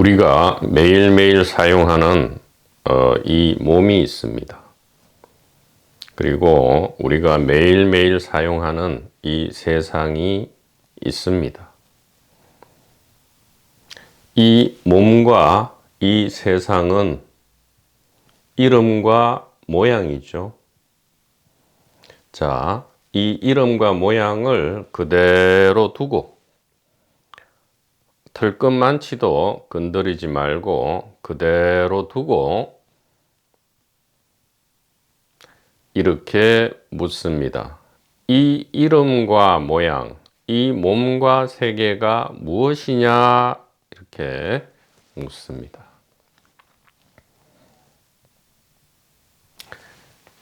우리가 매일매일 사용하는 이 몸이 있습니다. 그리고 우리가 매일매일 사용하는 이 세상이 있습니다. 이 몸과 이 세상은 이름과 모양이죠. 자, 이 이름과 모양을 그대로 두고 털끝만치도 건드리지 말고 그대로 두고 이렇게 묻습니다. 이 이름과 모양, 이 몸과 세계가 무엇이냐? 이렇게 묻습니다.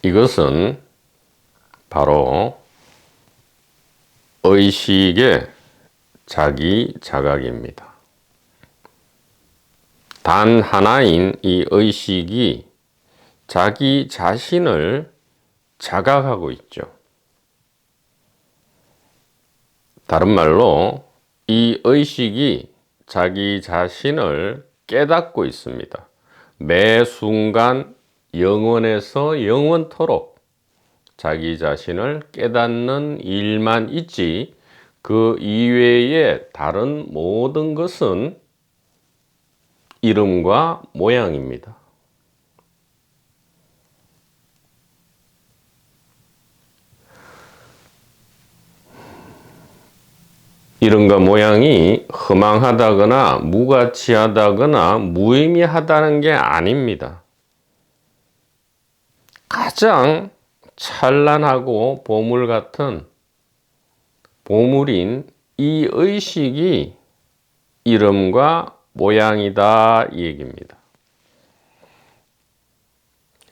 이것은 바로 의식의 자기 자각입니다. 단 하나인 이 의식이 자기 자신을 자각하고 있죠. 다른 말로 이 의식이 자기 자신을 깨닫고 있습니다. 매 순간 영원에서 영원토록 자기 자신을 깨닫는 일만 있지 그 이외의 다른 모든 것은 이름과 모양입니다. 이름과 모양이 허망하다거나 무가치하다거나 무의미하다는 게 아닙니다. 가장 찬란하고 보물 같은 보물인 이 의식이 이름과 모양이다 이 얘기입니다.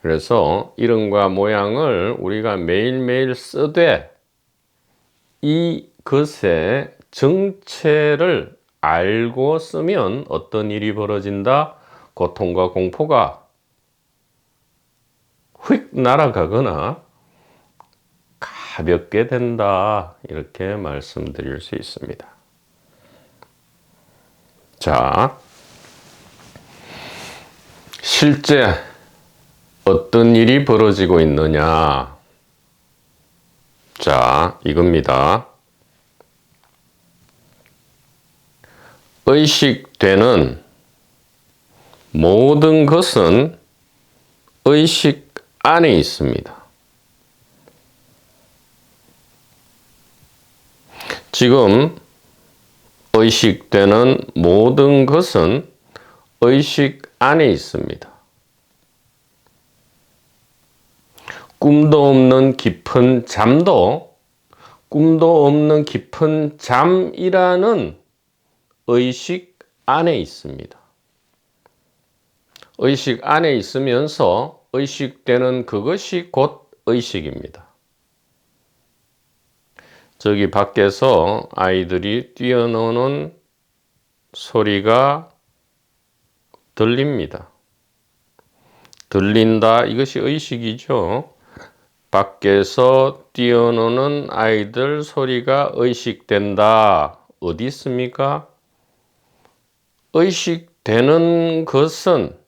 그래서 이름과 모양을 우리가 매일매일 쓰되 이 것의 정체를 알고 쓰면 어떤 일이 벌어진다? 고통과 공포가 휙 날아가거나 가볍게 된다 이렇게 말씀드릴 수 있습니다. 자, 실제 어떤 일이 벌어지고 있느냐? 자, 이겁니다. 의식되는 모든 것은 의식 안에 있습니다. 지금 의식되는 모든 것은 의식 안에 있습니다. 꿈도 없는 깊은 잠도 꿈도 없는 깊은 잠이라는 의식 안에 있습니다. 의식 안에 있으면서 의식되는 그것이 곧 의식입니다. 저기 밖에서 아이들이 뛰어노는 소리가 들립니다. 들린다, 이것이 의식이죠. 밖에서 뛰어노는 아이들 소리가 의식된다. 어디 있습니까? 의식되는 것은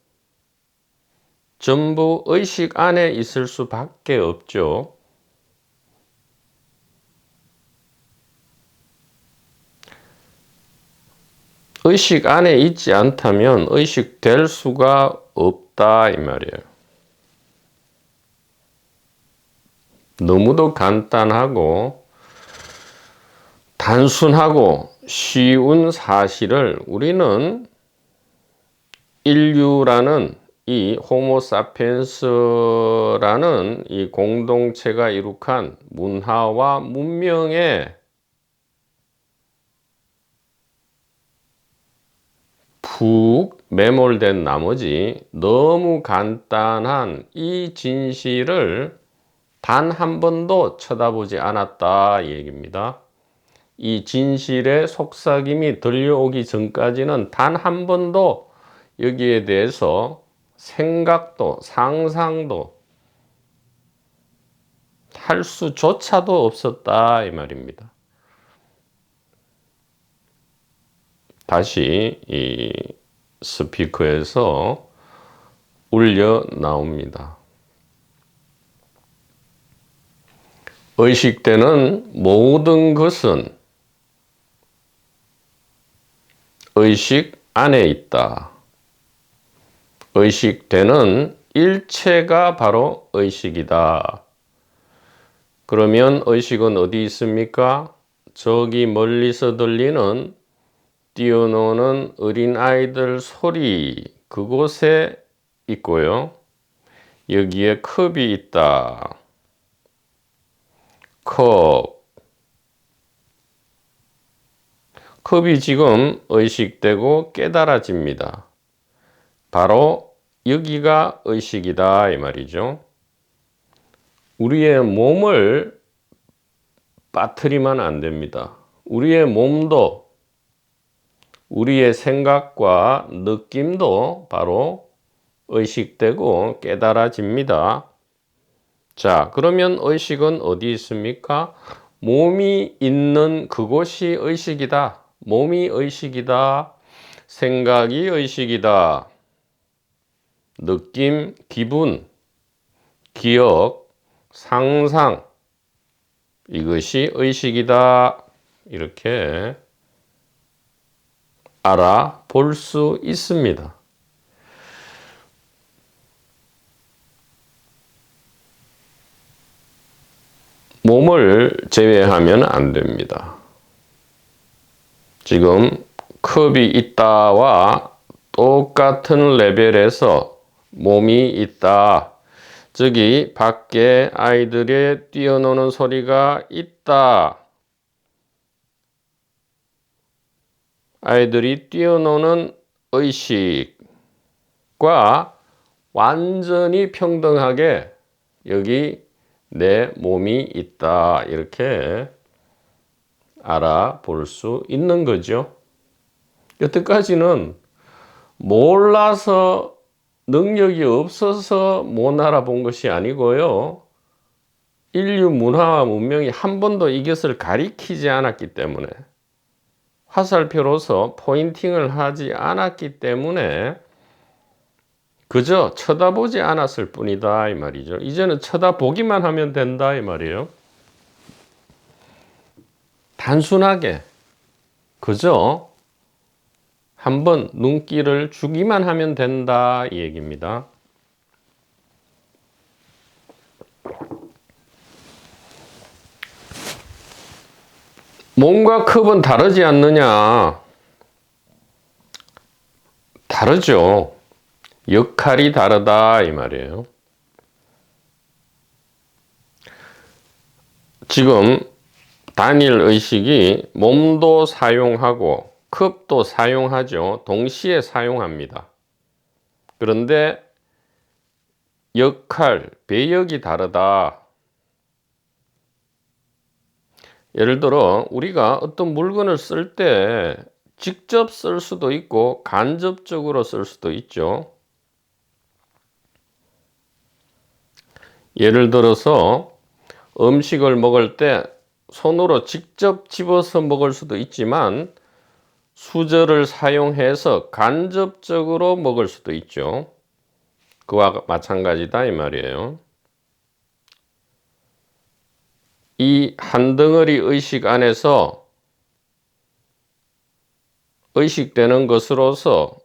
전부 의식 안에 있을 수밖에 없죠. 의식 안에 있지 않다면 의식될 수가 없다 이 말이에요. 너무도 간단하고 단순하고 쉬운 사실을 우리는 인류라는 이 호모사피엔스라는 이 공동체가 이룩한 문화와 문명에 푹 매몰된 나머지 너무 간단한 이 진실을 단 한 번도 쳐다보지 않았다 이 얘기입니다. 이 진실의 속삭임이 들려오기 전까지는 단 한 번도 여기에 대해서 생각도 상상도 할 수조차도 없었다 이 말입니다. 다시 이 스피커에서 울려 나옵니다. 의식되는 모든 것은 의식 안에 있다. 의식되는 일체가 바로 의식이다. 그러면 의식은 어디 있습니까? 저기 멀리서 들리는 뛰어노는 어린아이들 소리, 그곳에 있고요. 여기에 컵이 있다. 컵이 지금 의식되고 깨달아집니다. 바로 여기가 의식이다 이 말이죠. 우리의 몸을 빠뜨리면 안 됩니다. 우리의 몸도, 우리의 생각과 느낌도 바로 의식되고 깨달아집니다. 자, 그러면 의식은 어디 있습니까? 몸이 있는 그곳이 의식이다. 몸이 의식이다. 생각이 의식이다. 느낌, 기분, 기억, 상상, 이것이 의식이다. 이렇게 알아볼 수 있습니다. 몸을 제외하면 안 됩니다. 지금 컵이 있다와 똑같은 레벨에서 몸이 있다. 저기 밖에 아이들의 뛰어노는 소리가 있다. 아이들이 뛰어노는 의식과 완전히 평등하게 여기 내 몸이 있다. 이렇게 알아볼 수 있는 거죠. 여태까지는 몰라서 능력이 없어서 못 알아본 것이 아니고요. 인류 문화와 문명이 한 번도 이것을 가리키지 않았기 때문에, 화살표로서 포인팅을 하지 않았기 때문에 그저 쳐다보지 않았을 뿐이다 이 말이죠. 이제는 쳐다보기만 하면 된다 이 말이에요. 단순하게 그저 한번 눈길을 주기만 하면 된다 이 얘기입니다. 몸과 컵은 다르지 않느냐? 다르죠. 역할이 다르다 이 말이에요. 지금 단일 의식이 몸도 사용하고 컵도 사용하죠. 동시에 사용합니다. 그런데 역할, 배역이 다르다. 예를 들어 우리가 어떤 물건을 쓸 때 직접 쓸 수도 있고 간접적으로 쓸 수도 있죠. 예를 들어서 음식을 먹을 때 손으로 직접 집어서 먹을 수도 있지만 수저를 사용해서 간접적으로 먹을 수도 있죠. 그와 마찬가지다 이 말이에요. 이 한 덩어리 의식 안에서 의식되는 것으로서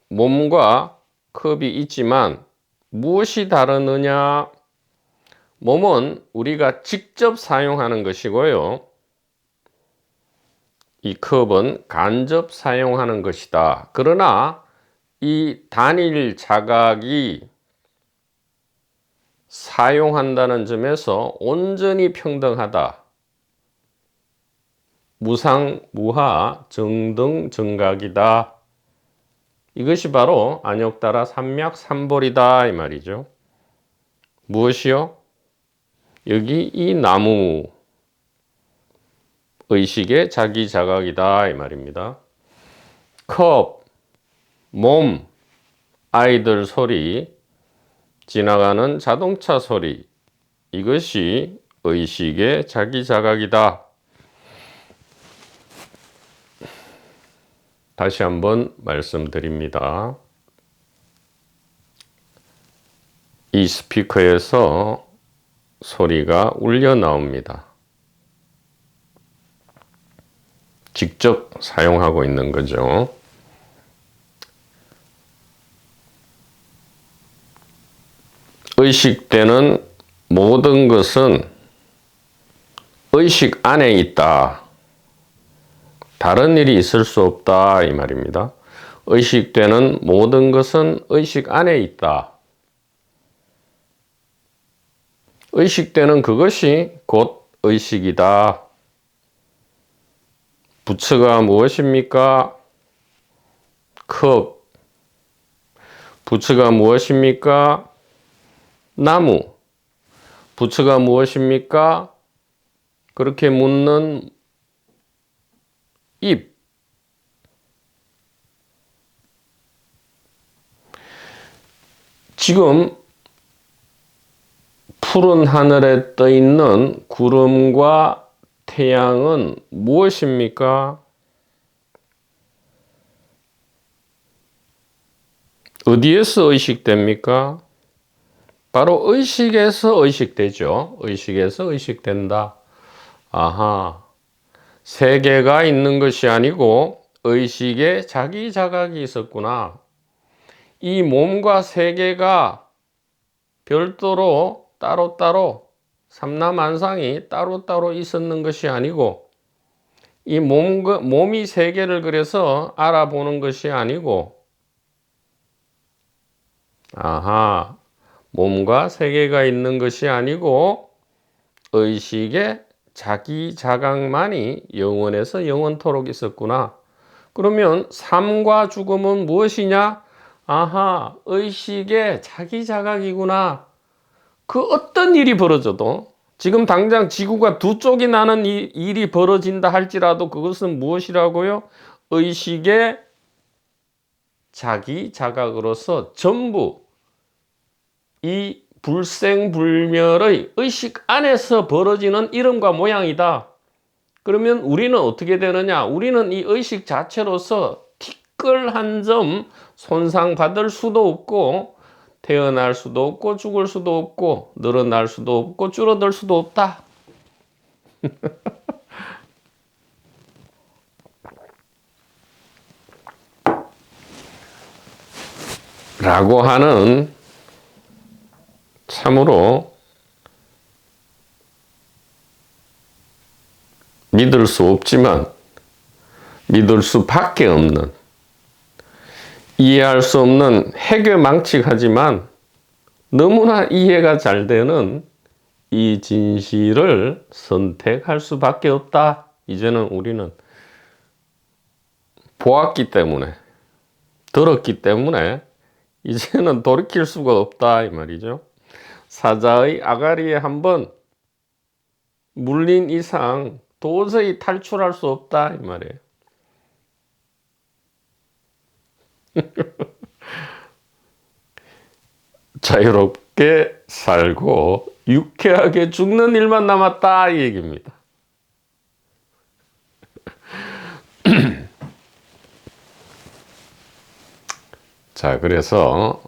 몸과 컵이 있지만 무엇이 다르느냐? 몸은 우리가 직접 사용하는 것이고요. 이 컵은 간접 사용하는 것이다. 그러나 이 단일 자각이 사용한다는 점에서 온전히 평등하다. 무상무하 정등정각이다. 이것이 바로 안욕따라 삼맥삼볼이다 이 말이죠. 무엇이요? 여기 이 나무 의식의 자기 자각이다 이 말입니다. 컵, 몸, 아이들 소리, 지나가는 자동차 소리, 이것이 의식의 자기 자각이다. 다시 한번 말씀드립니다. 이 스피커에서 소리가 울려 나옵니다. 직접 사용하고 있는 거죠. 의식되는 모든 것은 의식 안에 있다. 다른 일이 있을 수 없다 이 말입니다. 의식되는 모든 것은 의식 안에 있다. 의식되는 그것이 곧 의식이다. 부처가 무엇입니까? 컵. 부처가 무엇입니까? 나무. 부처가 무엇입니까? 그렇게 묻는 입. 지금 푸른 하늘에 떠 있는 구름과 태양은 무엇입니까? 어디에서 의식됩니까? 바로 의식에서 의식되죠. 의식에서 의식된다. 아하. 세계가 있는 것이 아니고 의식에 자기 자각이 있었구나. 이 몸과 세계가 별도로 따로따로 삼라만상이 따로따로 있었는 것이 아니고 이 몸이 세계를 그래서 알아보는 것이 아니고 아하. 몸과 세계가 있는 것이 아니고 의식에 자기 자각만이 영원에서 영원토록 있었구나. 그러면 삶과 죽음은 무엇이냐? 아하, 의식에 자기 자각이구나. 그 어떤 일이 벌어져도 지금 당장 지구가 두 쪽이 나는 일이 벌어진다 할지라도 그것은 무엇이라고요? 의식에 자기 자각으로서 전부 이 불생불멸의 의식 안에서 벌어지는 이름과 모양이다. 그러면 우리는 어떻게 되느냐? 우리는 이 의식 자체로서 티끌 한 점 손상받을 수도 없고 태어날 수도 없고 죽을 수도 없고 늘어날 수도 없고 줄어들 수도 없다. 라고 하는 참으로 믿을 수 없지만 믿을 수밖에 없는 이해할 수 없는 해괴망측하지만 너무나 이해가 잘 되는 이 진실을 선택할 수밖에 없다. 이제는 우리는 보았기 때문에 들었기 때문에 이제는 돌이킬 수가 없다 이 말이죠. 사자의 아가리에 한번 물린 이상 도저히 탈출할 수 없다 이 말이에요. 자유롭게 살고 유쾌하게 죽는 일만 남았다 이 얘기입니다. 자, 그래서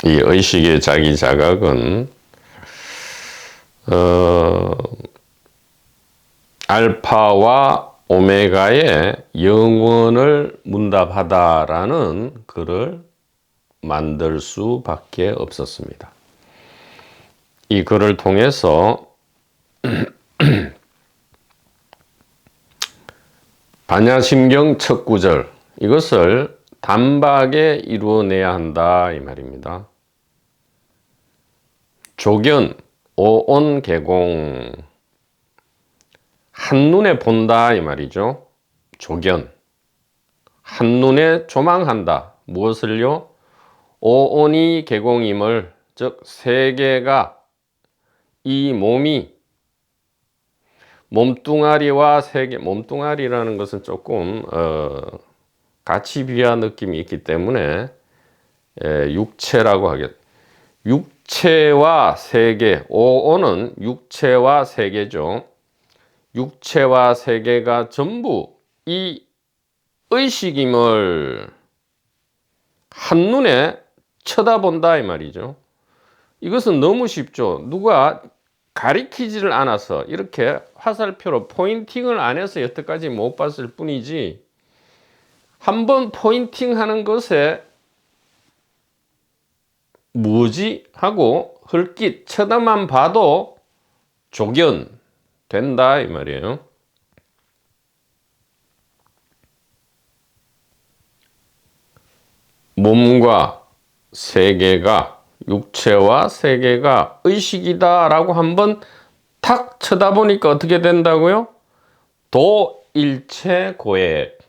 이 의식의 자기 자각은 알파와 오메가의 영원을 문답하다라는 글을 만들 수밖에 없었습니다. 이 글을 통해서 반야심경 첫 구절 이것을 단박에 이루어내야 한다 이 말입니다. 조견, 오온, 개공 한눈에 본다 이 말이죠. 조견 한눈에 조망한다. 무엇을요? 오온이 개공임을 즉 세계가 이 몸이 몸뚱아리와 세계 몸뚱아리라는 것은 조금 같이 비한 느낌이 있기 때문에 육체라고 하겠 육체와 세계, 오오는 육체와 세계죠. 육체와 세계가 전부 이 의식임을 한눈에 쳐다본다 이 말이죠. 이것은 너무 쉽죠. 누가 가리키지를 않아서 이렇게 화살표로 포인팅을 안 해서 여태까지 못 봤을 뿐이지, 한번 포인팅하는 것에 뭐지 하고 흘낏 쳐다만 봐도 조견된다 이 말이에요. 몸과 세계가, 육체와 세계가 의식이다라고 한번 탁 쳐다보니까 어떻게 된다고요? 도일체고액.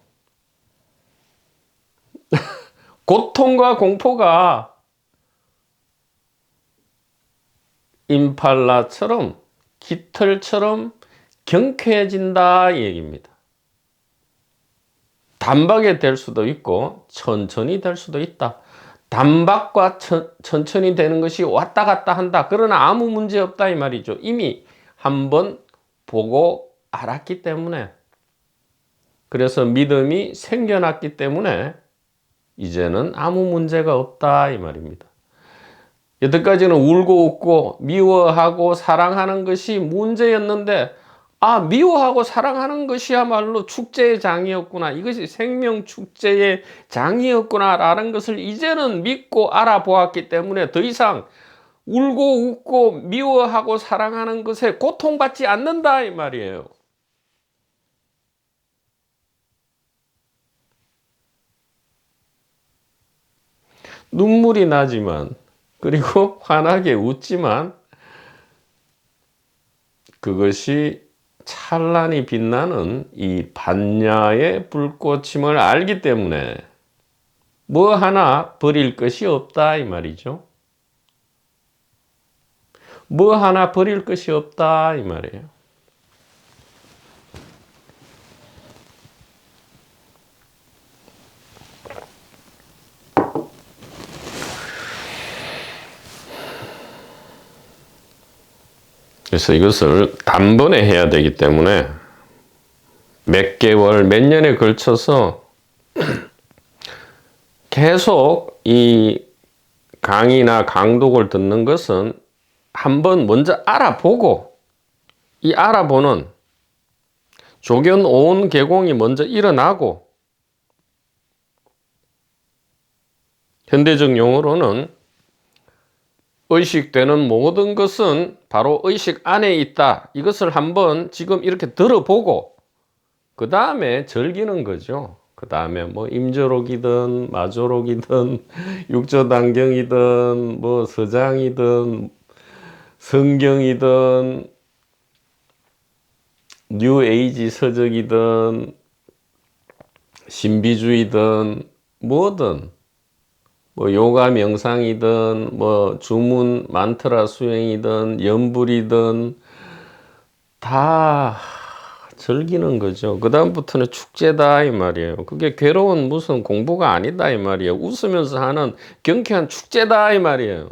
고통과 공포가 임팔라처럼, 깃털처럼 경쾌해진다 이 얘기입니다. 단박에 될 수도 있고 천천히 될 수도 있다. 단박과 천천히 되는 것이 왔다 갔다 한다. 그러나 아무 문제 없다 이 말이죠. 이미 한번 보고 알았기 때문에, 그래서 믿음이 생겨났기 때문에 이제는 아무 문제가 없다 이 말입니다. 여태까지는 울고 웃고 미워하고 사랑하는 것이 문제였는데, 미워하고 사랑하는 것이야말로 축제의 장이었구나, 이것이 생명 축제의 장이었구나 라는 것을 이제는 믿고 알아보았기 때문에 더 이상 울고 웃고 미워하고 사랑하는 것에 고통받지 않는다 이 말이에요. 눈물이 나지만, 그리고 환하게 웃지만, 그것이 찬란히 빛나는 이 반야의 불꽃임을 알기 때문에 뭐 하나 버릴 것이 없다 이 말이죠. 뭐 하나 버릴 것이 없다 이 말이에요. 그래서 이것을 단번에 해야 되기 때문에 몇 개월, 몇 년에 걸쳐서 계속 이 강의나 강독을 듣는 것은 한번 먼저 알아보고, 이 알아보는 조견 오온 개공이 먼저 일어나고, 현대적 용어로는 의식되는 모든 것은 바로 의식 안에 있다, 이것을 한번 지금 이렇게 들어보고 그 다음에 즐기는 거죠. 그 다음에 뭐 임조록이든 마조록이든 육조단경이든 뭐 서장이든 성경이든 뉴에이지 서적이든 신비주의든 뭐든, 뭐 요가 명상이든 뭐 주문 만트라 수행이든 염불이든 다 즐기는 거죠. 그 다음부터는 축제다 이 말이에요. 그게 괴로운 무슨 공부가 아니다 이 말이에요. 웃으면서 하는 경쾌한 축제다 이 말이에요.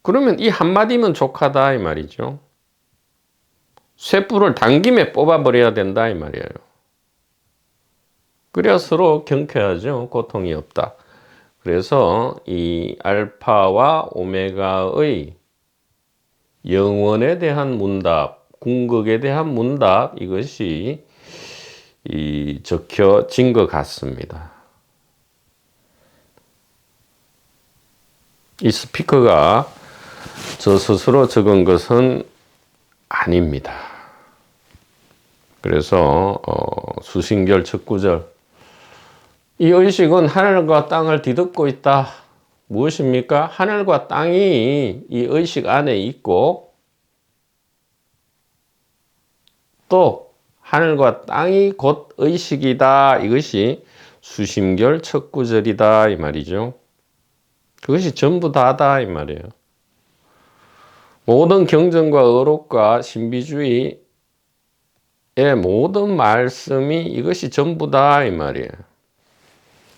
그러면 이 한마디면 족하다 이 말이죠. 쇠뿔을 당김에 뽑아버려야 된다 이 말이에요. 그래야 서로 경쾌하죠. 고통이 없다. 그래서 이 알파와 오메가의 영원에 대한 문답, 궁극에 대한 문답, 이것이 적혀진 것 같습니다. 이 스피커가 저 스스로 적은 것은 아닙니다. 그래서 수신결 첫 구절, 이 의식은 하늘과 땅을 뒤덮고 있다. 무엇입니까? 하늘과 땅이 이 의식 안에 있고, 또 하늘과 땅이 곧 의식이다. 이것이 수심결 첫 구절이다 이 말이죠. 그것이 전부 다다 이 말이에요. 모든 경전과 의록과 신비주의의 모든 말씀이 이것이 전부다 이 말이에요.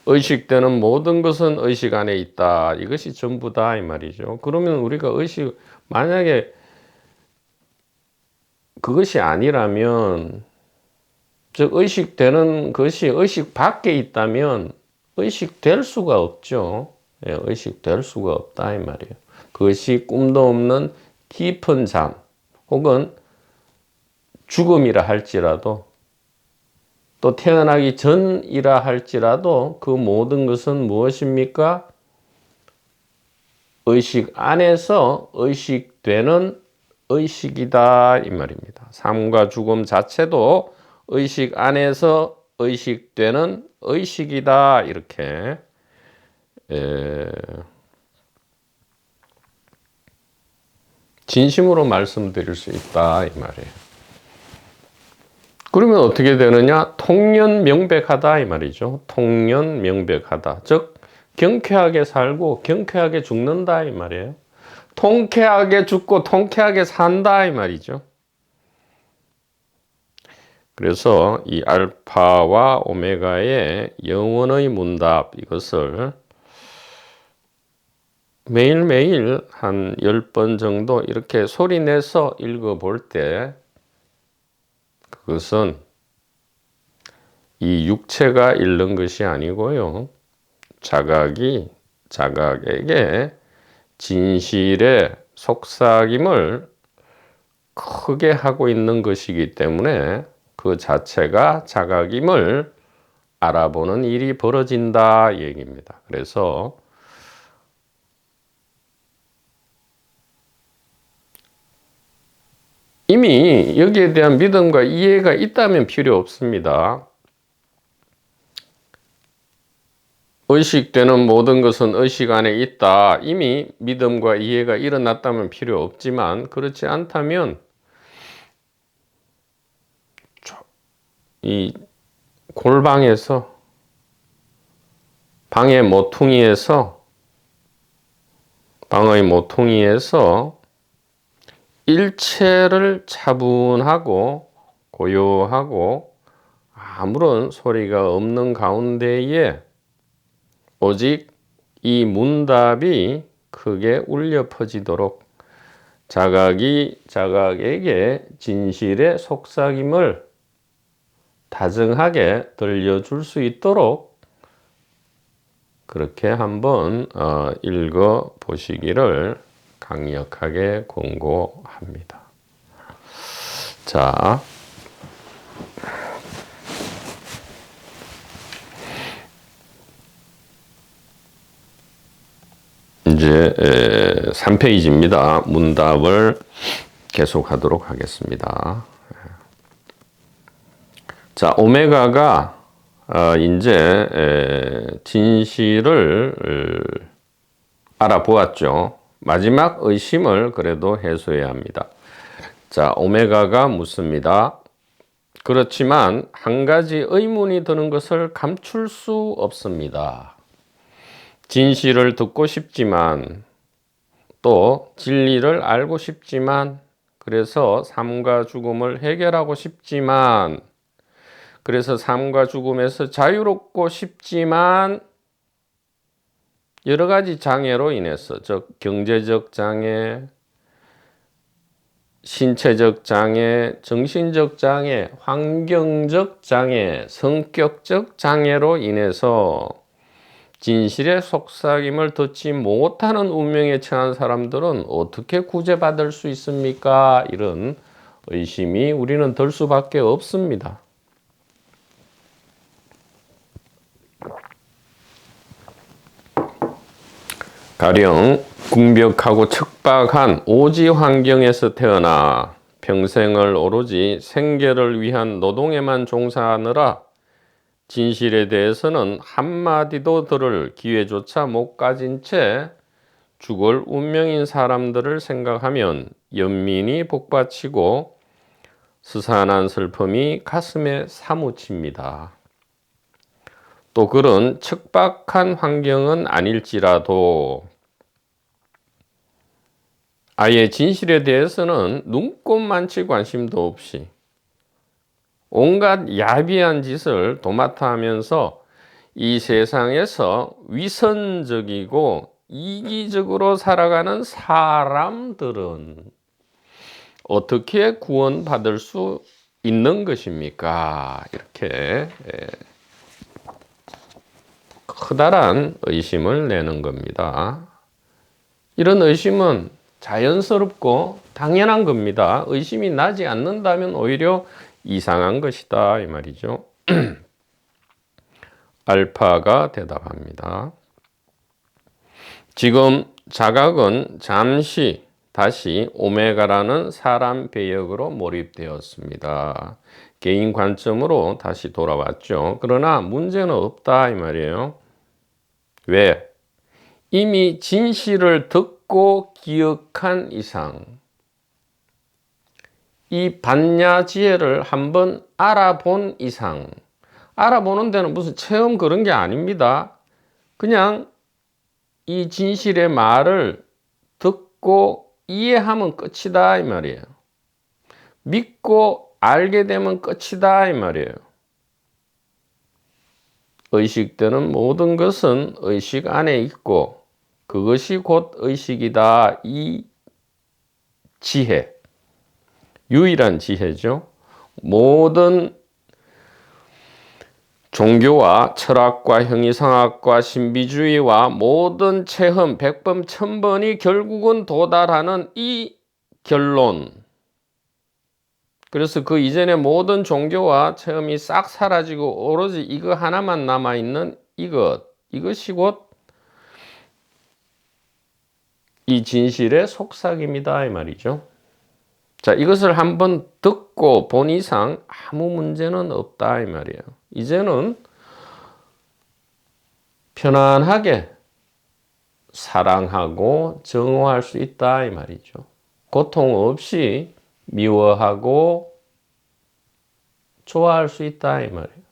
의식되는 모든 것은 의식 안에 있다. 이것이 전부다 이 말이죠. 그러면 우리가 만약에 그것이 아니라면, 즉 의식되는 것이 의식 밖에 있다면 의식될 수가 없죠. 예, 의식될 수가 없다 이 말이에요. 그것이 꿈도 없는 깊은 잠 혹은 죽음이라 할지라도, 또 태어나기 전이라 할지라도 그 모든 것은 무엇입니까? 의식 안에서 의식되는 의식이다 이 말입니다. 삶과 죽음 자체도 의식 안에서 의식되는 의식이다, 이렇게 진심으로 말씀드릴 수 있다 이 말이에요. 그러면 어떻게 되느냐? 통연명백하다 이 말이죠. 통연명백하다. 즉 경쾌하게 살고 경쾌하게 죽는다 이 말이에요. 통쾌하게 죽고 통쾌하게 산다 이 말이죠. 그래서 이 알파와 오메가의 영혼의 문답, 이것을 매일매일 한 10번 정도 이렇게 소리내서 읽어볼 때, 그것은 이 육체가 읽는 것이 아니고요, 자각에게 진실의 속삭임을 크게 하고 있는 것이기 때문에 그 자체가 자각임을 알아보는 일이 벌어진다 얘기입니다. 그래서 이미 여기에 대한 믿음과 이해가 있다면 필요 없습니다. 의식되는 모든 것은 의식 안에 있다. 이미 믿음과 이해가 일어났다면 필요 없지만, 그렇지 않다면 이 골방에서, 방의 모퉁이에서 일체를 차분하고 고요하고 아무런 소리가 없는 가운데에 오직 이 문답이 크게 울려 퍼지도록 자각에게 진실의 속삭임을 다정하게 들려줄 수 있도록 그렇게 한번 읽어 보시기를 강력하게 권고합니다. 자, 이제 3페이지입니다. 문답을 계속하도록 하겠습니다. 자, 오메가가 이제 진실을 알아보았죠. 마지막 의심을 그래도 해소해야 합니다. 자, 오메가가 묻습니다. 그렇지만 한 가지 의문이 드는 것을 감출 수 없습니다. 진실을 듣고 싶지만, 또 진리를 알고 싶지만, 그래서 삶과 죽음을 해결하고 싶지만, 그래서 삶과 죽음에서 자유롭고 싶지만, 여러 가지 장애로 인해서, 즉 경제적 장애, 신체적 장애, 정신적 장애, 환경적 장애, 성격적 장애로 인해서 진실의 속삭임을 듣지 못하는 운명에 처한 사람들은 어떻게 구제받을 수 있습니까? 이런 의심이 우리는 들 수밖에 없습니다. 가령 궁벽하고 척박한 오지 환경에서 태어나 평생을 오로지 생계를 위한 노동에만 종사하느라 진실에 대해서는 한마디도 들을 기회조차 못 가진 채 죽을 운명인 사람들을 생각하면 연민이 복받치고 스산한 슬픔이 가슴에 사무칩니다. 또 그런 척박한 환경은 아닐지라도 아예 진실에 대해서는 눈꼽만치 관심도 없이 온갖 야비한 짓을 도맡아 하면서 이 세상에서 위선적이고 이기적으로 살아가는 사람들은 어떻게 구원받을 수 있는 것입니까? 이렇게 커다란 의심을 내는 겁니다. 이런 의심은 자연스럽고 당연한 겁니다. 의심이 나지 않는다면 오히려 이상한 것이다 이 말이죠. 알파가 대답합니다. 지금 자각은 잠시 다시 오메가라는 사람 배역으로 몰입되었습니다. 개인 관점으로 다시 돌아왔죠. 그러나 문제는 없다 이 말이에요. 왜? 이미 진실을 듣고 기억한 이상 이 반야지혜를 한번 알아본 이상, 알아보는 데는 무슨 체험 그런 게 아닙니다. 그냥 이 진실의 말을 듣고 이해하면 끝이다 이 말이에요. 믿고 알게 되면 끝이다 이 말이에요. 의식되는 모든 것은 의식 안에 있고 그것이 곧 의식이다. 이 지혜, 유일한 지혜죠. 모든 종교와 철학과 형이상학과 신비주의와 모든 체험 100번 1000번이 결국은 도달하는 이 결론. 그래서 그 이전의 모든 종교와 체험이 싹 사라지고 오로지 이거 하나만 남아있는 이것이 곧 이 진실의 속삭임이다 이 말이죠. 자, 이것을 한번 듣고 본 이상 아무 문제는 없다 이 말이에요. 이제는 편안하게 사랑하고 정오할 수 있다 이 말이죠. 고통 없이 미워하고 좋아할 수 있다 이 말이에요.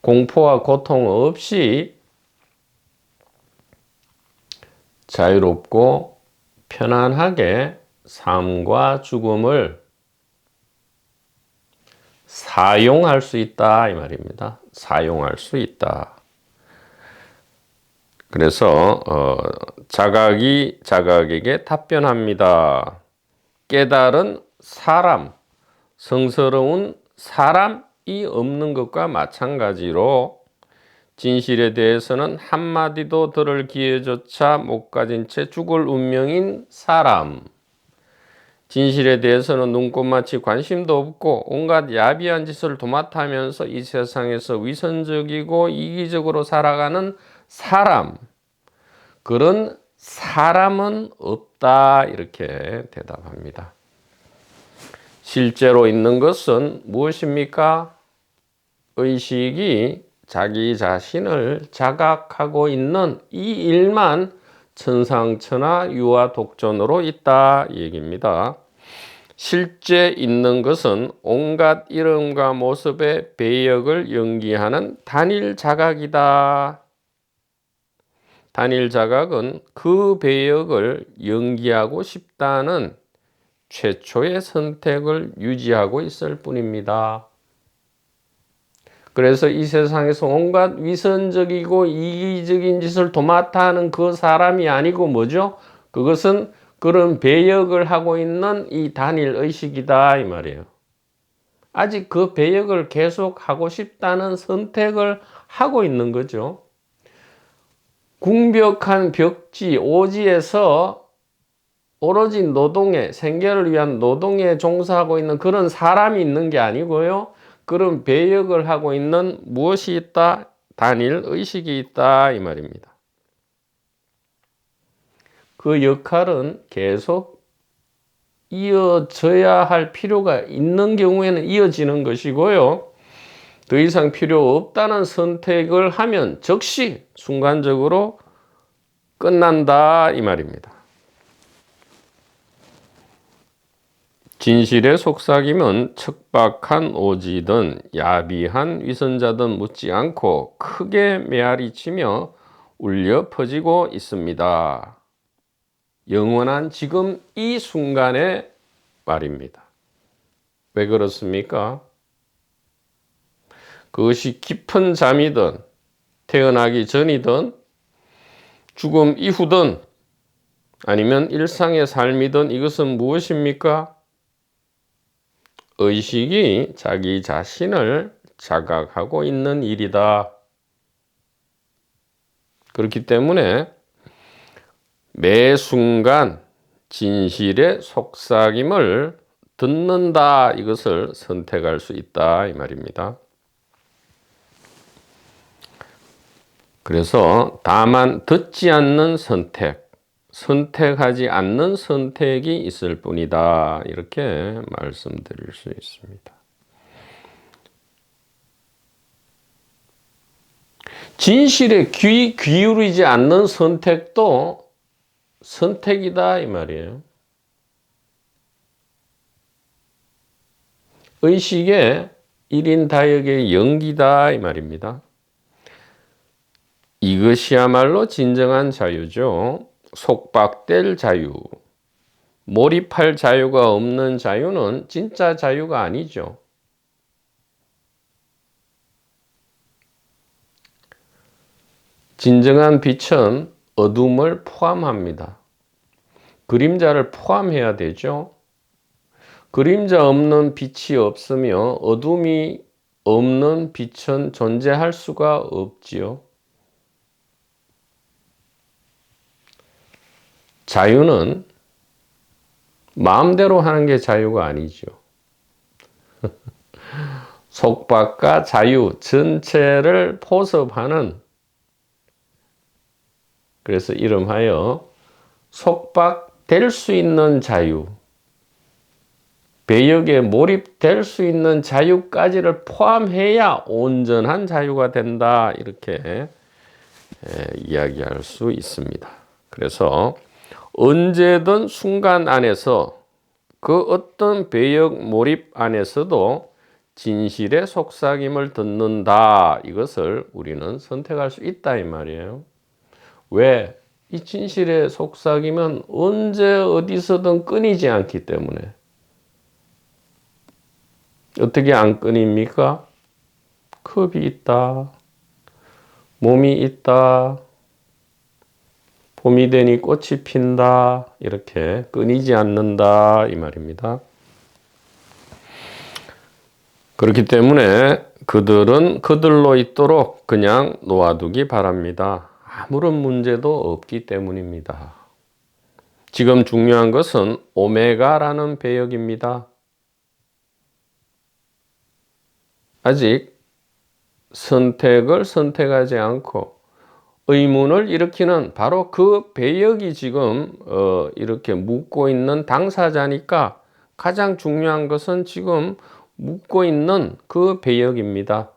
공포와 고통 없이 자유롭고 편안하게 삶과 죽음을 사용할 수 있다 이 말입니다. 사용할 수 있다. 그래서 자각이 자각에게 답변합니다. 깨달은 사람, 성스러운 사람이 없는 것과 마찬가지로 진실에 대해서는 한마디도 들을 기회조차 못 가진 채 죽을 운명인 사람, 진실에 대해서는 눈꼽만치 관심도 없고 온갖 야비한 짓을 도맡아면서 이 세상에서 위선적이고 이기적으로 살아가는 사람, 그런 사람은 없다 이렇게 대답합니다. 실제로 있는 것은 무엇입니까? 의식이 자기 자신을 자각하고 있는 이 일만 천상천하 유아독존으로 있다 이 얘기입니다. 실제 있는 것은 온갖 이름과 모습의 배역을 연기하는 단일 자각이다. 단일 자각은 그 배역을 연기하고 싶다는 최초의 선택을 유지하고 있을 뿐입니다. 그래서 이 세상에서 온갖 위선적이고 이기적인 짓을 도맡아 하는 그 사람이 아니고 뭐죠? 그것은 그런 배역을 하고 있는 이 단일 의식이다 이 말이에요. 아직 그 배역을 계속 하고 싶다는 선택을 하고 있는 거죠. 궁벽한 벽지, 오지에서 오로지 노동에, 생계를 위한 노동에 종사하고 있는 그런 사람이 있는 게 아니고요. 그런 배역을 하고 있는 무엇이 있다? 단일 의식이 있다 이 말입니다. 그 역할은 계속 이어져야 할 필요가 있는 경우에는 이어지는 것이고요. 더 이상 필요 없다는 선택을 하면 즉시 순간적으로 끝난다 이 말입니다. 진실의 속삭임은 척박한 오지든 야비한 위선자든 묻지 않고 크게 메아리치며 울려 퍼지고 있습니다. 영원한 지금 이 순간의 말입니다. 왜 그렇습니까? 그것이 깊은 잠이든 태어나기 전이든 죽음 이후든 아니면 일상의 삶이든 이것은 무엇입니까? 의식이 자기 자신을 자각하고 있는 일이다. 그렇기 때문에 매 순간 진실의 속삭임을 듣는다. 이것을 선택할 수 있다. 이 말입니다. 그래서 다만 듣지 않는 선택, 선택하지 않는 선택이 있을 뿐이다. 이렇게 말씀드릴 수 있습니다. 진실에 귀 기울이지 않는 선택도 선택이다. 이 말이에요. 의식의 1인 다역의 연기다. 이 말입니다. 이것이야말로 진정한 자유죠. 속박될 자유, 몰입할 자유가 없는 자유는 진짜 자유가 아니죠. 진정한 빛은 어둠을 포함합니다. 그림자를 포함해야 되죠. 그림자 없는 빛이 없으며 어둠이 없는 빛은 존재할 수가 없지요. 자유는 마음대로 하는 게 자유가 아니죠. 속박과 자유 전체를 포섭하는, 그래서 이름하여 속박될 수 있는 자유, 배역에 몰입될 수 있는 자유까지를 포함해야 온전한 자유가 된다. 이렇게 이야기할 수 있습니다. 그래서 언제든 순간 안에서 그 어떤 배역 몰입 안에서도 진실의 속삭임을 듣는다. 이것을 우리는 선택할 수 있다 이 말이에요. 왜? 이 진실의 속삭임은 언제 어디서든 끊이지 않기 때문에. 어떻게 안 끊입니까? 컵이 있다. 몸이 있다. 봄이 되니 꽃이 핀다. 이렇게 끊이지 않는다 이 말입니다. 그렇기 때문에 그들은 그들로 있도록 그냥 놓아두기 바랍니다. 아무런 문제도 없기 때문입니다. 지금 중요한 것은 오메가라는 배역입니다. 아직 선택을 선택하지 않고 의문을 일으키는 바로 그 배역이 지금 이렇게 묻고 있는 당사자니까 가장 중요한 것은 지금 묻고 있는 그 배역입니다.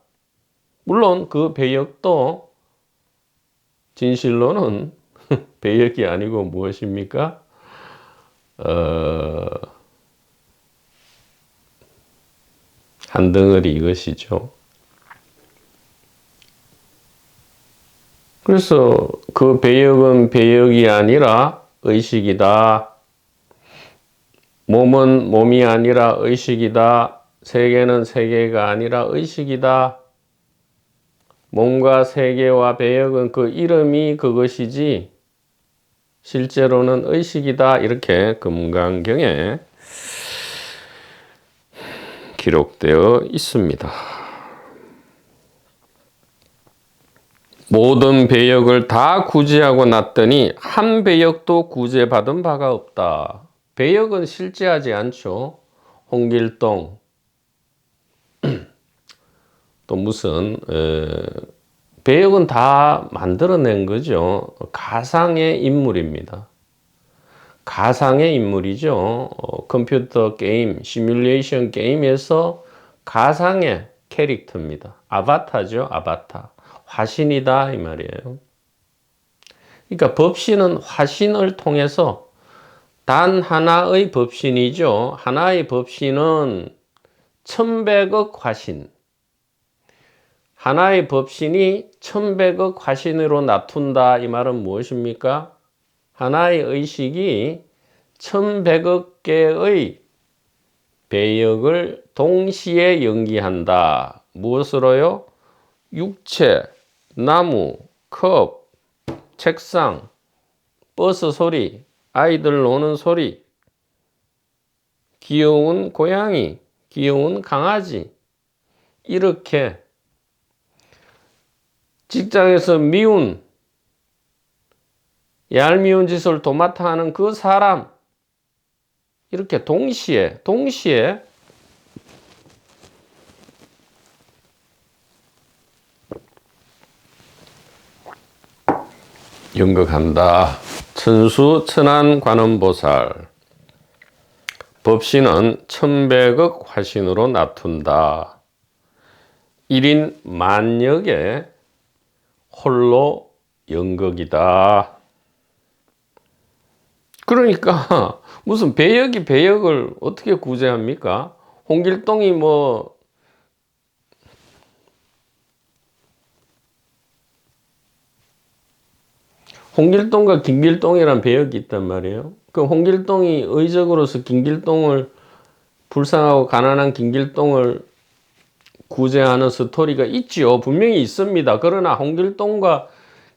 물론 그 배역도 진실로는 배역이 아니고 무엇입니까? 한 덩어리 이것이죠. 그래서 그 배역은 배역이 아니라 의식이다. 몸은 몸이 아니라 의식이다. 세계는 세계가 아니라 의식이다. 몸과 세계와 배역은 그 이름이 그것이지 실제로는 의식이다. 이렇게 금강경에 기록되어 있습니다. 모든 배역을 다 구제하고 났더니 한 배역도 구제받은 바가 없다. 배역은 실제하지 않죠. 홍길동 또 무슨 배역은 다 만들어낸 거죠. 가상의 인물입니다. 가상의 인물이죠. 컴퓨터 게임, 시뮬레이션 게임에서 가상의 캐릭터입니다. 아바타죠. 아바타. 화신이다 이 말이에요. 그러니까 법신은 화신을 통해서 단 하나의 법신이죠. 하나의 법신은 1100억 화신. 하나의 법신이 1100억 화신으로 나툰다. 이 말은 무엇입니까? 하나의 의식이 1100억 개의 배역을 동시에 연기한다. 무엇으로요? 육체, 나무, 컵, 책상, 버스 소리, 아이들 노는 소리, 귀여운 고양이, 귀여운 강아지, 이렇게 직장에서 미운, 얄미운 짓을 도맡아 하는 그 사람, 이렇게 동시에 연극한다. 천수천안관음보살 법신은 천백억 화신으로 나툰다. 1인 만역에 홀로 연극이다. 그러니까 무슨 배역이 배역을 어떻게 구제합니까? 홍길동이 홍길동과 김길동이란 배역이 있단 말이에요. 그 홍길동이 의적으로서 김길동을 불쌍하고 가난한 김길동을 구제하는 스토리가 있지요. 분명히 있습니다. 그러나 홍길동과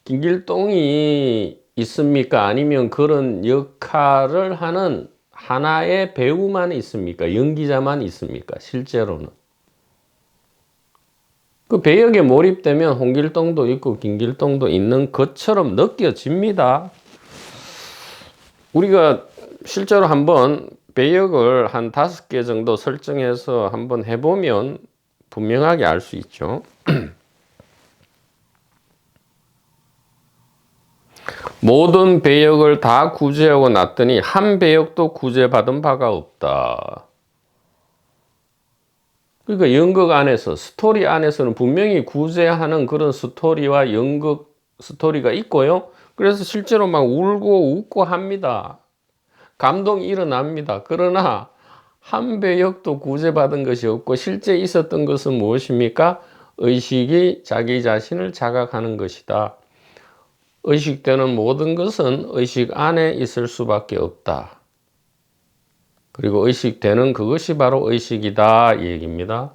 김길동이 있습니까? 아니면 그런 역할을 하는 하나의 배우만 있습니까? 연기자만 있습니까? 실제로는. 그 배역에 몰입되면 홍길동도 있고 김길동도 있는 것처럼 느껴집니다. 우리가 실제로 한번 배역을 한 5개 정도 설정해서 한번 해보면 분명하게 알 수 있죠. 모든 배역을 다 구제하고 났더니 한 배역도 구제받은 바가 없다. 그러니까 연극 안에서, 스토리 안에서는 분명히 구제하는 그런 스토리와 연극 스토리가 있고요. 그래서 실제로 막 울고 웃고 합니다. 감동이 일어납니다. 그러나 한 배역도 구제받은 것이 없고 실제 있었던 것은 무엇입니까? 의식이 자기 자신을 자각하는 것이다. 의식되는 모든 것은 의식 안에 있을 수밖에 없다. 그리고 의식되는 그것이 바로 의식이다 이 얘기입니다.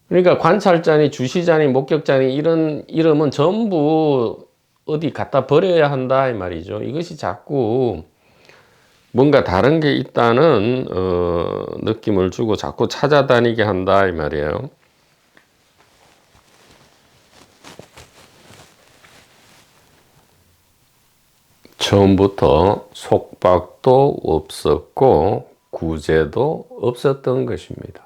그러니까 관찰자니 주시자니 목격자니 이런 이름은 전부 어디 갖다 버려야 한다 이 말이죠. 이것이 자꾸 뭔가 다른 게 있다는 느낌을 주고 자꾸 찾아다니게 한다 이 말이에요. 처음부터 속박도 없었고 구제도 없었던 것입니다.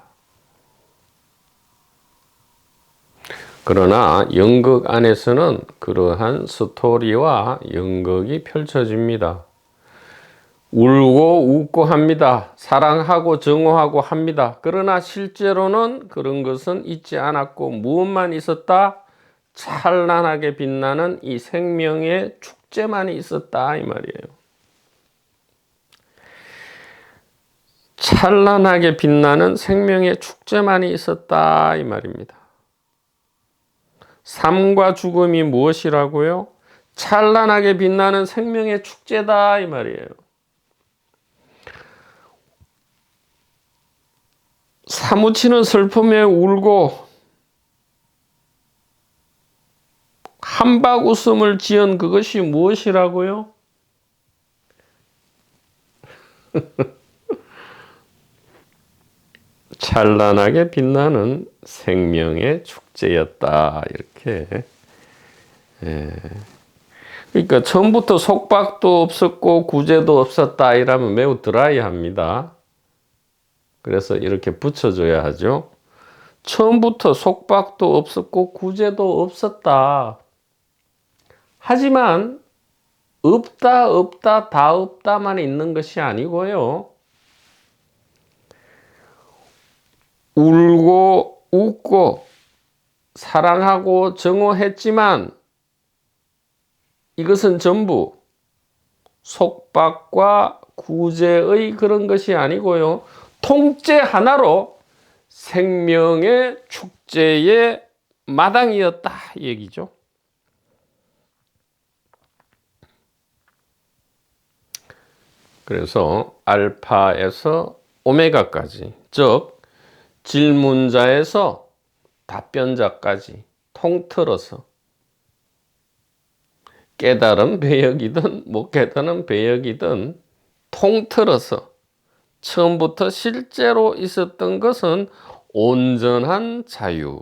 그러나 연극 안에서는 그러한 스토리와 연극이 펼쳐집니다. 울고 웃고 합니다. 사랑하고 정오하고 합니다. 그러나 실제로는 그런 것은 있지 않았고 무엇만 있었다? 찬란하게 빛나는 이 생명의 축제만이 있었다 이 말이에요. 찬란하게 빛나는 생명의 축제만이 있었다 이 말입니다. 삶과 죽음이 무엇이라고요? 찬란하게 빛나는 생명의 축제다 이 말이에요. 사무치는 슬픔에 울고 한박 웃음을 지은 그것이 무엇이라고요? 찬란하게 빛나는 생명의 축제였다. 이렇게. 그러니까 처음부터 속박도 없었고 구제도 없었다. 이라면 매우 드라이합니다. 그래서 이렇게 붙여줘야 하죠. 처음부터 속박도 없었고 구제도 없었다. 하지만 없다 다 없다만 있는 것이 아니고요. 울고 웃고 사랑하고 정오했지만 이것은 전부 속박과 구제의 그런 것이 아니고요. 통째 하나로 생명의 축제의 마당이었다 이 얘기죠. 그래서 알파에서 오메가까지, 즉 질문자에서 답변자까지 통틀어서 깨달은 배역이든 못 깨달은 배역이든 통틀어서 처음부터 실제로 있었던 것은 온전한 자유,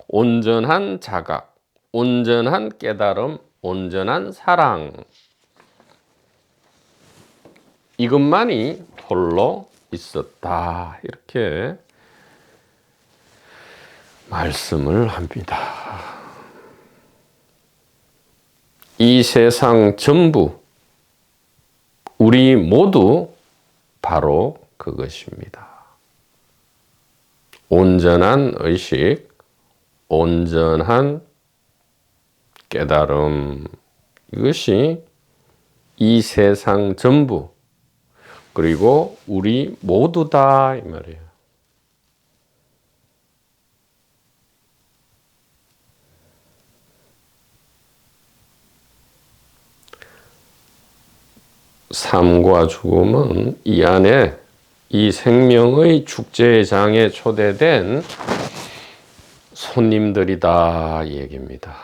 온전한 자각, 온전한 깨달음, 온전한 사랑. 이것만이 홀로 있었다. 이렇게 말씀을 합니다. 이 세상 전부, 우리 모두 바로 그것입니다. 온전한 의식, 온전한 깨달음. 이것이 이 세상 전부, 그리고 우리 모두다 이 말이에요. 삶과 죽음은 이 안에 이 생명의 축제장에 초대된 손님들이다 이 얘기입니다.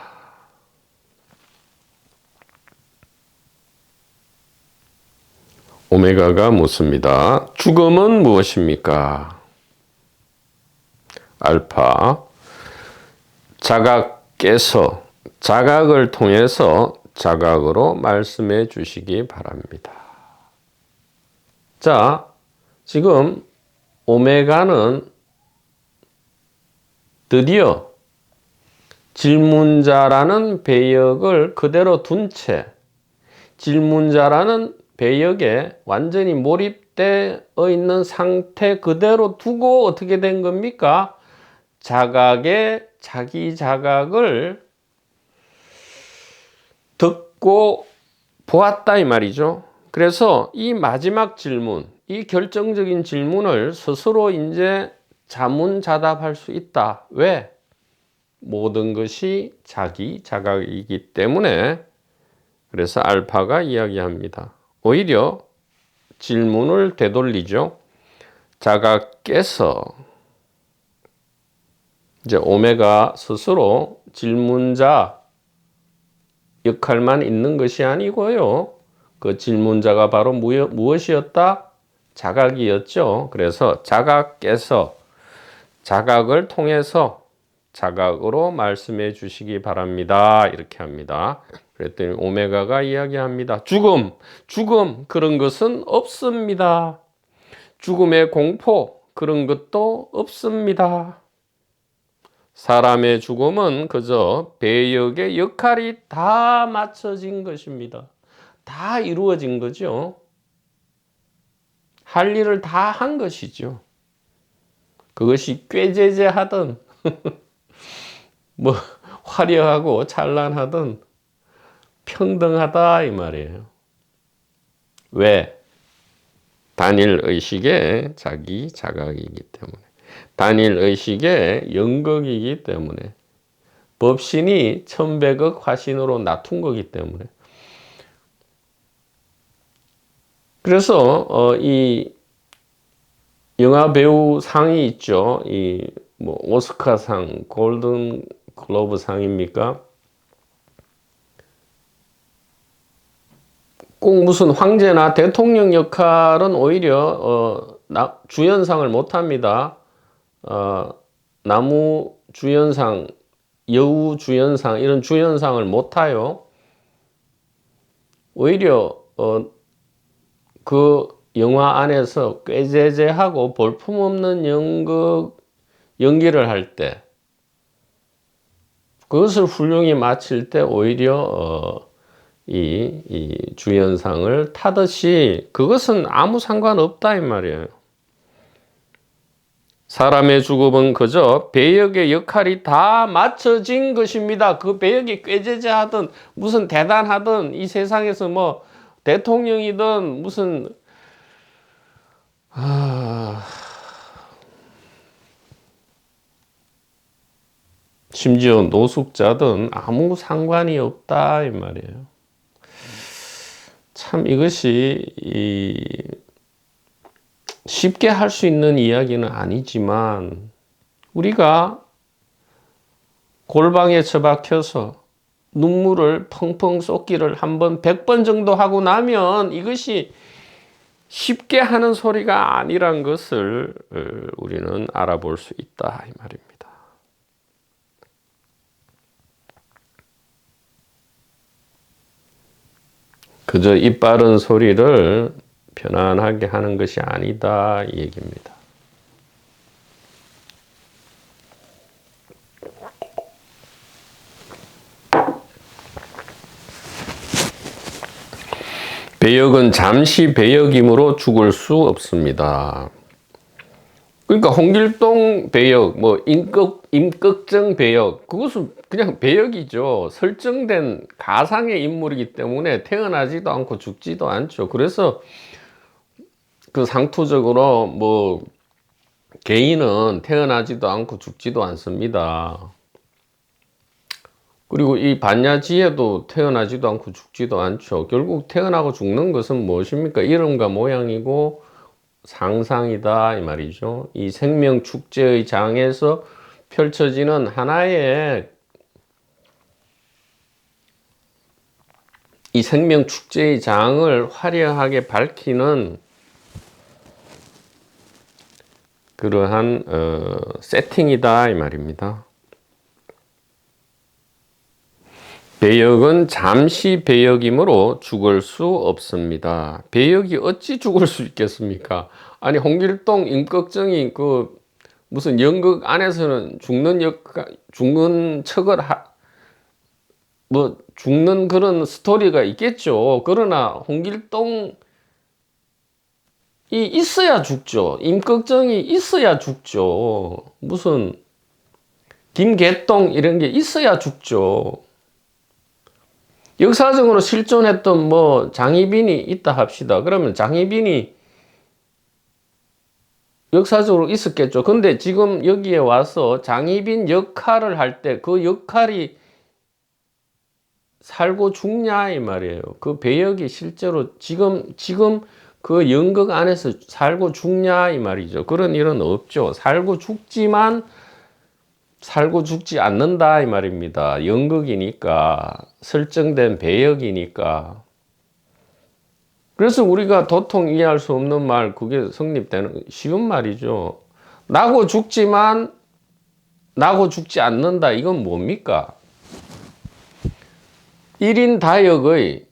오메가가 묻습니다. 죽음은 무엇입니까? 알파, 자각께서 자각을 통해서 자각으로 말씀해 주시기 바랍니다. 자, 지금 오메가는 드디어 질문자라는 배역을 그대로 둔 채 질문자라는 배역에 완전히 몰입되어 있는 상태 그대로 두고 어떻게 된 겁니까? 자각의 자기 자각을 듣고 보았다 이 말이죠. 그래서 이 마지막 질문, 이 결정적인 질문을 스스로 이제 자문자답할 수 있다. 왜? 모든 것이 자기 자각이기 때문에. 그래서 알파가 이야기합니다. 오히려 질문을 되돌리죠. 자각께서 이제 오메가 스스로 질문자 역할만 있는 것이 아니고요. 그 질문자가 바로 무엇이었다? 자각이었죠. 그래서 자각께서 자각을 통해서 자각으로 말씀해 주시기 바랍니다. 이렇게 합니다. 그랬더니 오메가가 이야기합니다. 죽음 그런 것은 없습니다. 죽음의 공포 그런 것도 없습니다. 사람의 죽음은 그저 배역의 역할이 다 맞춰진 것입니다. 다 이루어진 거죠. 할 일을 다 한 것이죠. 그것이 꾀죄죄하든 뭐 화려하고 찬란하든 평등하다 이 말이에요. 왜? 단일 의식의 자기 자각이기 때문에, 단일 의식의 영극이기 때문에, 법신이 천백억 화신으로 나툰 거기 때문에. 그래서 이 영화 배우 상이 있죠. 이 뭐 오스카상, 골든 글로브 상입니까? 꼭 무슨 황제나 대통령 역할은 오히려 주연상을 못 합니다. 나무 주연상, 여우 주연상 이런 주연상을 못 타요. 오히려 그 영화 안에서 꾀죄죄하고 볼품없는 연기를 할 때, 그것을 훌륭히 마칠 때 오히려 이 주연상을 타듯이 그것은 아무 상관없다 이 말이에요. 사람의 죽음은 그저 배역의 역할이 다 맞춰진 것입니다. 그 배역이 꾀죄죄하든 무슨 대단하든 이 세상에서 뭐 대통령이든 무슨 심지어 노숙자든 아무 상관이 없다 이 말이에요. 참 이것이 쉽게 할 수 있는 이야기는 아니지만 우리가 골방에 처박혀서 눈물을 펑펑 쏟기를 한번 100번 정도 하고 나면 이것이 쉽게 하는 소리가 아니란 것을 우리는 알아볼 수 있다 이 말입니다. 그저 입 바른 소리를 편안하게 하는 것이 아니다 이 얘기입니다. 배역은 잠시 배역이므로 죽을 수 없습니다. 그러니까 홍길동 배역, 뭐 임꺽정 배역, 그것은 그냥 배역이죠. 설정된 가상의 인물이기 때문에 태어나지도 않고 죽지도 않죠. 그래서 그 상투적으로 뭐 개인은 태어나지도 않고 죽지도 않습니다. 그리고 이 반야지혜도 태어나지도 않고 죽지도 않죠. 결국 태어나고 죽는 것은 무엇입니까? 이름과 모양이고 상상이다 이 말이죠. 이 생명 축제의 장에서 펼쳐지는 하나의 이 생명 축제의 장을 화려하게 밝히는 그러한 세팅이다 이 말입니다. 배역은 잠시 배역이므로 죽을 수 없습니다. 배역이 어찌 죽을 수 있겠습니까? 아니 홍길동, 임꺽정이 그 무슨 연극 안에서는 죽는 척을 뭐 죽는 그런 스토리가 있겠죠. 그러나 홍길동이 있어야 죽죠. 임꺽정이 있어야 죽죠. 무슨 김개똥 이런 게 있어야 죽죠. 역사적으로 실존했던 뭐 장희빈이 있다 합시다. 그러면 장희빈이 역사적으로 있었겠죠. 근데 지금 여기에 와서 장희빈 역할을 할 때 그 역할이 살고 죽냐 이 말이에요. 그 배역이 실제로 지금 그 연극 안에서 살고 죽냐 이 말이죠. 그런 일은 없죠. 살고 죽지만 살고 죽지 않는다 이 말입니다. 연극이니까 설정된 배역이니까. 그래서 우리가 도통 이해할 수 없는 말 그게 성립되는 쉬운 말이죠. 나고 죽지만 나고 죽지 않는다 이건 뭡니까? 1인 다역의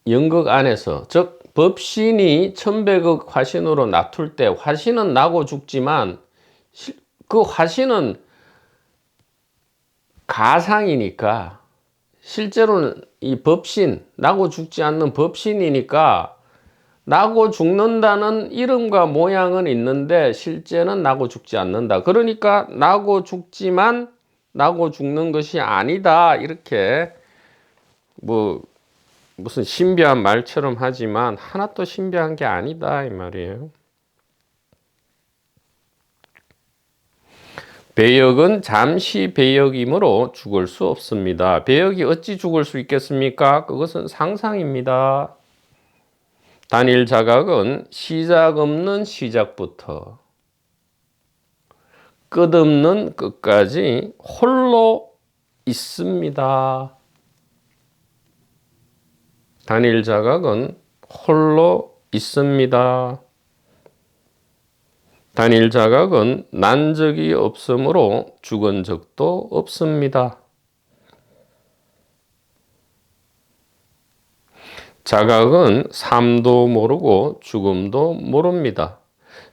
연극 안에서 즉 법신이 1100억 화신으로 나툴 때 화신은 나고 죽지만 그 화신은 가상이니까 실제로는 이 법신, 나고 죽지 않는 법신이니까 나고 죽는다는 이름과 모양은 있는데 실제는 나고 죽지 않는다. 그러니까 나고 죽지만 나고 죽는 것이 아니다. 이렇게 뭐 무슨 신비한 말처럼 하지만 하나도 신비한 게 아니다 이 말이에요. 배역은 잠시 배역이므로 죽을 수 없습니다. 배역이 어찌 죽을 수 있겠습니까? 그것은 상상입니다. 단일 자각은 시작 없는 시작부터 끝없는 끝까지 홀로 있습니다. 단일 자각은 홀로 있습니다. 단일 자각은 난 적이 없으므로 죽은 적도 없습니다. 자각은 삶도 모르고 죽음도 모릅니다.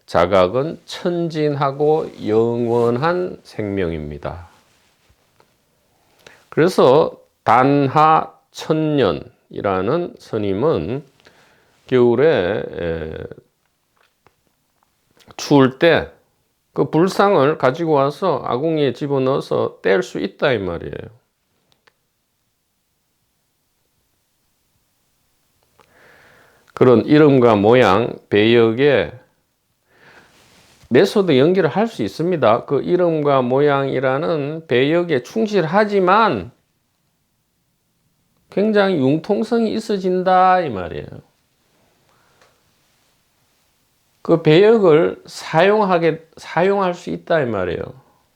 자각은 천진하고 영원한 생명입니다. 그래서 단하천년이라는 스님은 겨울에 추울 때 그 불상을 가지고 와서 아궁이에 집어넣어서 뗄 수 있다 이 말이에요. 그런 이름과 모양, 배역에 메소드 연기를 할 수 있습니다. 그 이름과 모양이라는 배역에 충실하지만 굉장히 융통성이 있어진다 이 말이에요. 그 배역을 사용할 수 있다 이 말이에요.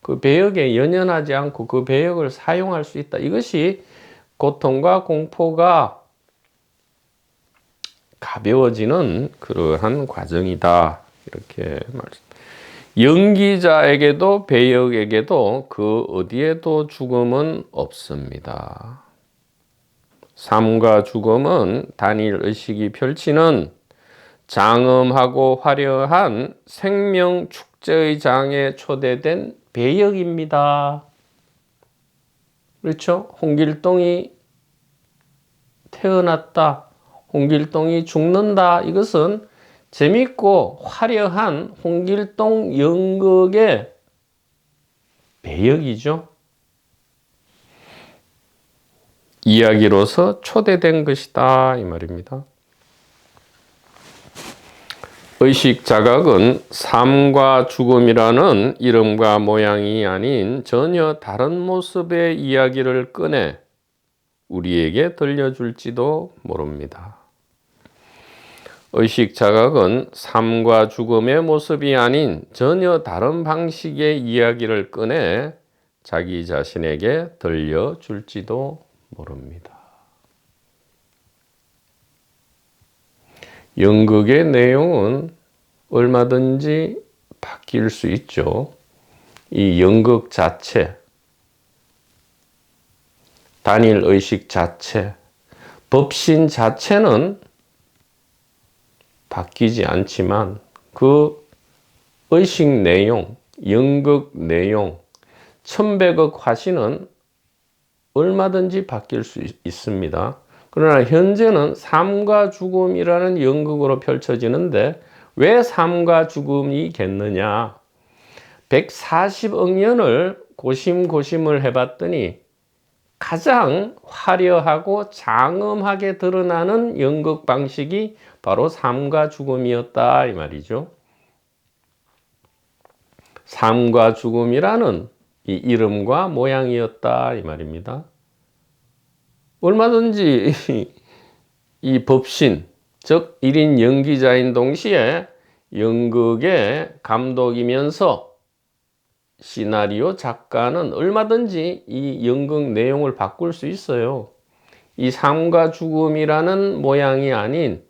그 배역에 연연하지 않고 그 배역을 사용할 수 있다. 이것이 고통과 공포가 가벼워지는 그러한 과정이다. 이렇게 말씀. 연기자에게도 배역에게도 그 어디에도 죽음은 없습니다. 삶과 죽음은 단일 의식이 펼치는 장엄하고 화려한 생명 축제의 장에 초대된 배역입니다. 그렇죠? 홍길동이 태어났다. 홍길동이 죽는다. 이것은 재밌고 화려한 홍길동 연극의 배역이죠. 이야기로서 초대된 것이다 이 말입니다. 의식 자각은 삶과 죽음이라는 이름과 모양이 아닌 전혀 다른 모습의 이야기를 꺼내 우리에게 들려줄지도 모릅니다. 의식 자각은 삶과 죽음의 모습이 아닌 전혀 다른 방식의 이야기를 꺼내 자기 자신에게 들려줄지도 모릅니다. 연극의 내용은 얼마든지 바뀔 수 있죠. 이 연극 자체, 단일 의식 자체, 법신 자체는 바뀌지 않지만 그 의식 내용, 연극 내용, 천백억 화신은 얼마든지 바뀔 수 있습니다. 그러나 현재는 삶과 죽음이라는 연극으로 펼쳐지는데 왜 삶과 죽음이겠느냐? 140억 년을 고심고심을 해봤더니 가장 화려하고 장엄하게 드러나는 연극 방식이 바로 삶과 죽음이었다 이 말이죠. 삶과 죽음이라는 이 이름과 모양이었다 이 말입니다. 얼마든지 이 법신, 즉 1인 연기자인 동시에 연극의 감독이면서 시나리오 작가는 얼마든지 이 연극 내용을 바꿀 수 있어요. 이 삶과 죽음이라는 모양이 아닌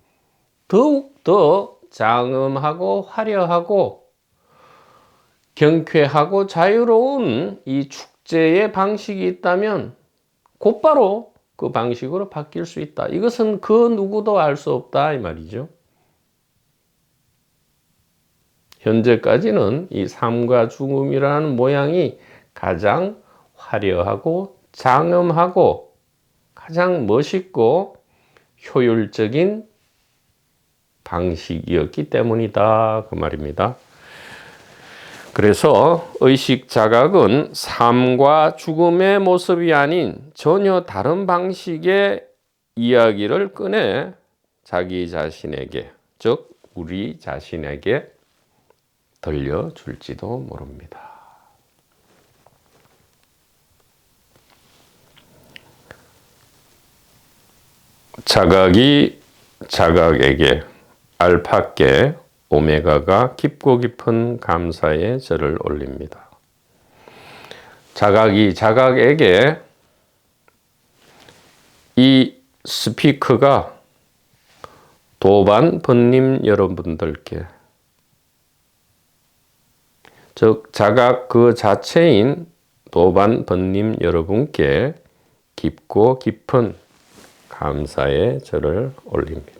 더욱더 장엄하고 화려하고 경쾌하고 자유로운 이 축제의 방식이 있다면 곧바로 그 방식으로 바뀔 수 있다. 이것은 그 누구도 알 수 없다 이 말이죠. 현재까지는 이 삶과 죽음이라는 모양이 가장 화려하고 장엄하고 가장 멋있고 효율적인 방식이었기 때문이다 그 말입니다. 그래서 의식 자각은 삶과 죽음의 모습이 아닌 전혀 다른 방식의 이야기를 꺼내 자기 자신에게, 즉 우리 자신에게 들려줄지도 모릅니다. 자각이 자각에게 알파께 오메가가 깊고 깊은 감사의 절을 올립니다. 자각이 자각에게 이 스피커가 도반 번님 여러분들께, 즉 자각 그 자체인 도반 번님 여러분께 깊고 깊은 감사의 절을 올립니다.